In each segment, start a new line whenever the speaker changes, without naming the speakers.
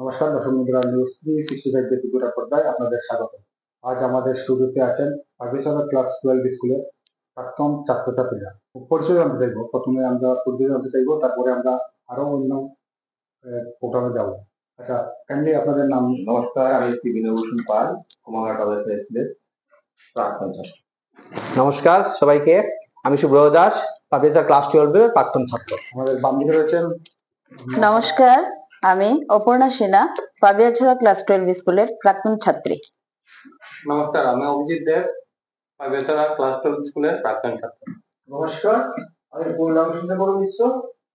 নমস্কার দর্শক বন্ধুরা, নিউজ 365 ত্রিপুরা পর্দায় আপনাদের স্বাগত। আজ আমাদের স্টুডিওতে আছেন আগেচলা ক্লাস 12 স্কুলের প্রাক্তন ছাত্রছাত্রীরা। পরিচয় জানতে চাইবো, প্রথমে আমরা পরিচয় জানতে চাইবো, তারপরে আমরা আরো অন্য প্রোগ্রামে যাব। আচ্ছা, কাইন্ডলি আপনাদের নাম।
নমস্কার, আমি শ্রী বিনয়ভূষণ পাল, কুমারঘাট কলেজ স্কুলের প্রাক্তন ছাত্র।
নমস্কার সবাইকে, আমি সুব্রত দাস, পাবিয়াছড়া ক্লাস 12 এর প্রাক্তন ছাত্র।
আমাদের বান্ধবী রয়েছেন।
নমস্কার, আমি অপর্ণা সিনহা, পাবিয়াছড়া ক্লাস 12 স্কুলের প্রাক্তন ছাত্রী।
নমস্কার, আমি অভিজিৎ দেব, পাবিয়াছড়া ক্লাস 12 স্কুলের প্রাক্তন ছাত্র।
নমস্কার, আমি পূর্ণাঙ্গ মিশ্র,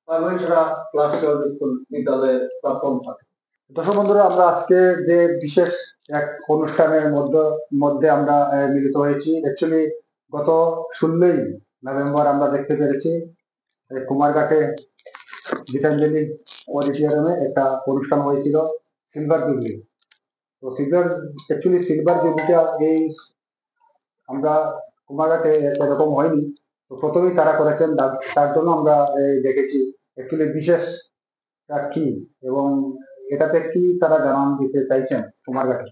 পাবিয়াছড়া ক্লাস 12 স্কুল বিদ্যালয়ের প্রাক্তন ছাত্র। দর্শক বন্ধুরা, আমরা আজকে যে বিশেষ এক অনুষ্ঠানের মধ্যে আমরা মিলিত হয়েছি। অ্যাকচুয়ালি গত 16ই নভেম্বর আমরা দেখতে পেরেছি কুমারঘাটে গীতাঞ্জলি অডিটোরিয়ামে একটা অনুষ্ঠান হয়েছিল সিলভার জুবলি। তো সিলভার জুবলিটা এই আমরা কুমারঘাটে এরকম হয়নি। তো প্রথমেই তারা করেছেন, তার জন্য আমরা দেখেছি অ্যাকচুয়ালি বিশেষ কি এবং এটাতে কি তারা জানান দিতে চাইছেন কুমারঘাটে।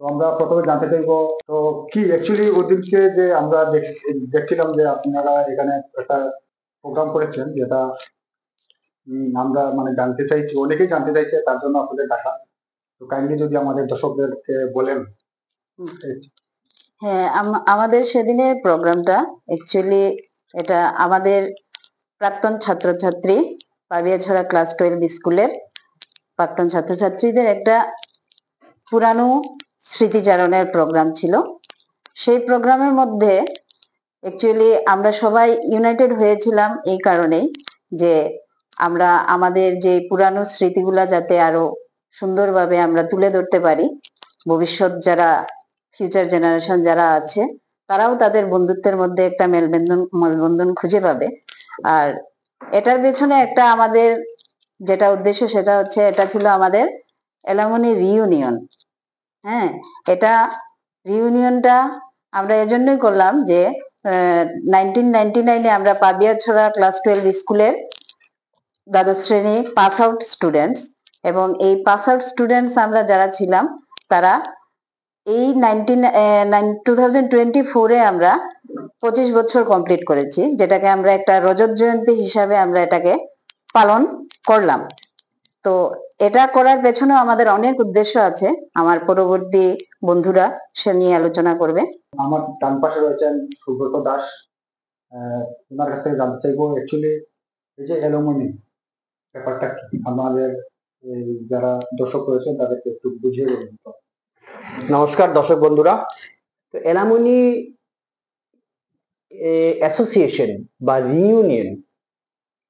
তো আমরা প্রথমে জানতে চাইবো, তো কি অ্যাকচুয়ালি ওদিনকে যে আমরা দেখছিলাম যে আপনারা এখানে একটা প্রোগ্রাম করেছেন, যেটা আমরা জানতে চাইছি, অনেকেই জানতে চাইছে, তার জন্য আপনাদের ডাকা। তো কাইন্ডলি যদি আমাদের দর্শকদেরকে বলেন।
হ্যাঁ, আমাদের সেদিনের প্রোগ্রামটা অ্যাকচুয়ালি এটা আমাদের প্রাক্তন ছাত্রছাত্রী, পাবিয়াছড়া ক্লাস 12 স্কুলের প্রাক্তন ছাত্রছাত্রীদের একটা পুরানো স্মৃতিচারণের প্রোগ্রাম ছিল। সেই প্রোগ্রামের মধ্যে অ্যাকচুয়ালি আমরা সবাই ইউনাইটেড হয়েছিলাম এই কারণেই যে আমরা আমাদের যে পুরানো স্মৃতিগুলা যাতে আরো সুন্দরভাবে আমরা তুলে ধরতে পারি, ভবিষ্যৎ যারা ফিউচার জেনারেশন যারা আছে তারাও তাদের বন্ধুত্বের মধ্যে একটা মেলবন্ধন খুঁজে পাবে। আর এটার পেছনে একটা আমাদের যেটা উদ্দেশ্য সেটা হচ্ছে, এটা ছিল আমাদের অ্যালুমনি রিইউনিয়ন। হ্যাঁ, এটা রিইউনিয়নটা আমরা এজন্যই করলাম যে 1999-এ আমরা পাবিয়াছড়া ক্লাস 12 স্কুলের দ্বাদশ শ্রেণী পাস আউট স্টুডেন্টস, এবং এই পাস আউট স্টুডেন্টস আমরা যারা ছিলাম তারা এই 2024-এ আমরা 25 বছর কমপ্লিট করেছি, যেটাকে আমরা একটা রজত জয়ন্তী হিসাবে আমরা এটাকে পালন করলাম। তো এটা করার পেছনেও আমাদের অনেক উদ্দেশ্য আছে, আমার পরবর্তী বন্ধুরা সে নিয়ে আলোচনা করবে।
আমার ডান পাশে রয়েছেন সুব্রত দাস। ওনার কাছ থেকে জানতে চাইবো অ্যাকচুয়ালি এই যে অ্যালুমনি ব্যাপারটা কি, আমাদের যারা দর্শক রয়েছেন তাদেরকে একটু বুঝিয়ে বলুন।
নমস্কার দর্শক বন্ধুরা, তো অ্যালুমনি অ্যাসোসিয়েশন বা রিইউনিয়ন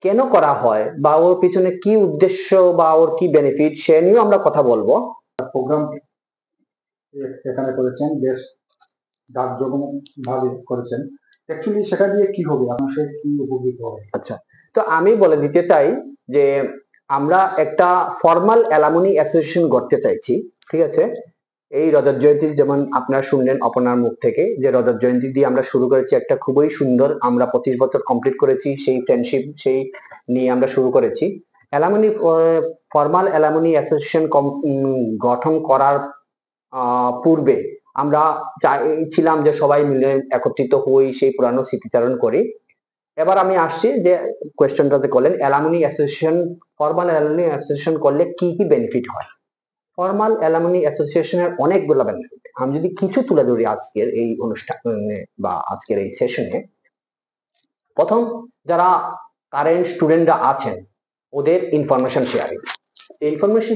কেন করা হয় বা ওর পিছনে কি উদ্দেশ্য বা ওর কি বেনিফিট, সে নিয়েও আমরা কথা বলবো।
প্রোগ্রাম এখানে করেছেন, বেশ ভাবে করেছেন। অ্যাকচুয়ালি সেটা দিয়ে কি হবে, মানুষের কি উপকৃত হবে?
আচ্ছা, তো আমি বলে দিতে চাই যে আমরা একটা ফর্মাল অ্যালুমনি অ্যাসোসিয়েশন করতে চাইছি, ঠিক আছে। এই রজত জয়ন্তী, যেমন আপনারা শুনলেন অপনার মুখ থেকে, যে রজত জয়ন্তী দিয়ে আমরা শুরু করেছি একটা খুবই সুন্দর, আমরা 25 বছর কমপ্লিট করেছি, সেই ফ্রেন্ডশিপ সেই নিয়ে আমরা শুরু করেছি। অ্যালুমনি ফর্মাল অ্যালুমনি অ্যাসোসিয়েশন গঠন করার পূর্বে আমরা চাইছিলাম যে সবাই মিলে একত্রিত হই, সেই পুরানো স্মৃতিচারণ করি। এবার আমি আসছি যে কোয়েশ্চেনটাতে করলেন, alumni association, formal alumni association করলে কি কি বেনিফিট হয়। ফর্মাল অ্যালুমনি অ্যাসোসিয়েশনের অনেকগুলো বেনিফিট, আমি যদি কিছু তুলে ধরি আজকের এই অনুষ্ঠানে বা আজকের এই সেশনে। প্রথম, যারা কারেন্ট স্টুডেন্টরা আছেন ওদের ইনফরমেশন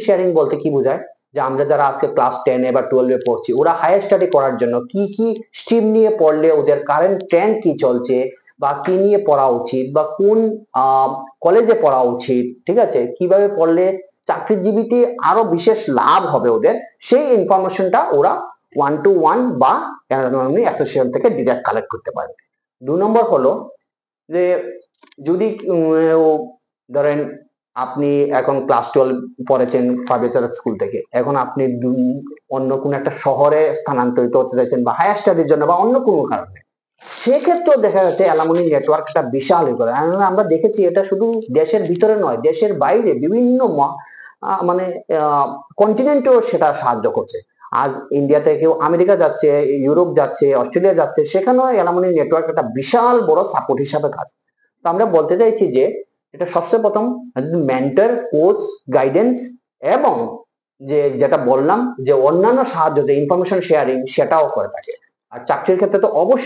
শেয়ারিং বলতে কি বোঝায়, যে আমরা যারা আজকে ক্লাস 10-এ বা 12-এ পড়ছি, ওরা হায়ার স্টাডি করার জন্য কি কি স্ট্রিম নিয়ে পড়লে ওদের কারেন্ট ট্রেন্ড কি চলছে বা কি নিয়ে পড়া উচিত বা কোন কলেজে পড়া উচিত, ঠিক আছে, কিভাবে পড়লে চাকরিজীবীতে আরো বিশেষ লাভ হবে ওদের, সেই ইনফরমেশনটা ওরা 1-to-1 বা অ্যালুমনি অ্যাসোসিয়েশন থেকে ডিরেক্ট কালেক্ট করতে পারে। 2 নম্বর হলো যে যদি ধরেন আপনি এখন ক্লাস 12 পড়েছেন পাবিয়াছড়া স্কুল থেকে, এখন আপনি অন্য কোনো একটা শহরে স্থানান্তরিত হতে চাইছেন বা হায়ার স্টাডির জন্য বা অন্য কোনো কারণে, সেক্ষেত্রেও দেখা যাচ্ছে অ্যালুমনি নেটওয়ার্কটা বিশাল হয়ে গেল। আমরা দেখেছি এটা শুধু দেশের ভিতরে নয়, দেশের বাইরে বিভিন্ন মানে কন্টিনেন্টেও সেটা সাহায্য করছে। আজ ইন্ডিয়া থেকে কেউ আমেরিকা যাচ্ছে, ইউরোপ যাচ্ছে, অস্ট্রেলিয়া যাচ্ছে, সেখানেও অ্যালামনি নেটওয়ার্ক একটা বিশাল বড় সাপোর্ট হিসাবে কাজ। তো আমরা বলতে চাইছি যে এটা সবচেয়ে প্রথম মেন্টর, কোচ, গাইডেন্স এবং যেটা বললাম যে অন্যান্য সাহায্য, ইনফরমেশন শেয়ারিং, সেটাও করে থাকে। আর চাকরির ক্ষেত্রে তো অবশ্যই